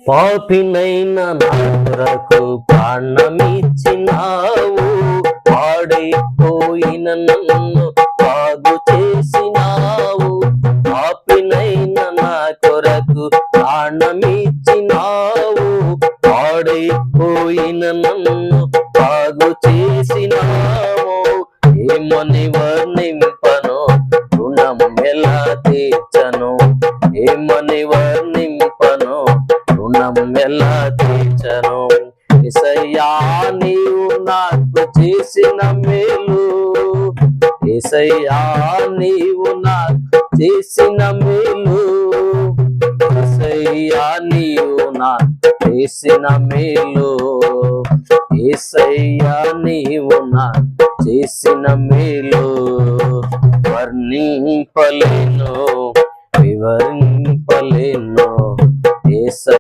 పాపినైన నా కొరకు ప్రాణమిచ్చినావు, పాడైపోయిన నన్ను బాగు చేసినావు. పాపినైన నా కొరకు ప్రాణమిచ్చినావు, పాడైపోయిన నన్ను బాగు చేసినావు. ఏమని వర్ణింపను, రుణం ఎలా తీర్చను? ఏమని వర్ణింపను, రుణం ఎలా తీర్చను? యేసయ్యా నీవు నాకు చేసిన మేలు, యేసయ్యా నీవు నాకు చేసిన మేలు, యేసయ్యా నీవు నాకు చేసిన మేలు, యేసయ్యా నీవు నాకు చేసిన మేలు వర్ణింపలేను, వివరింపలేను.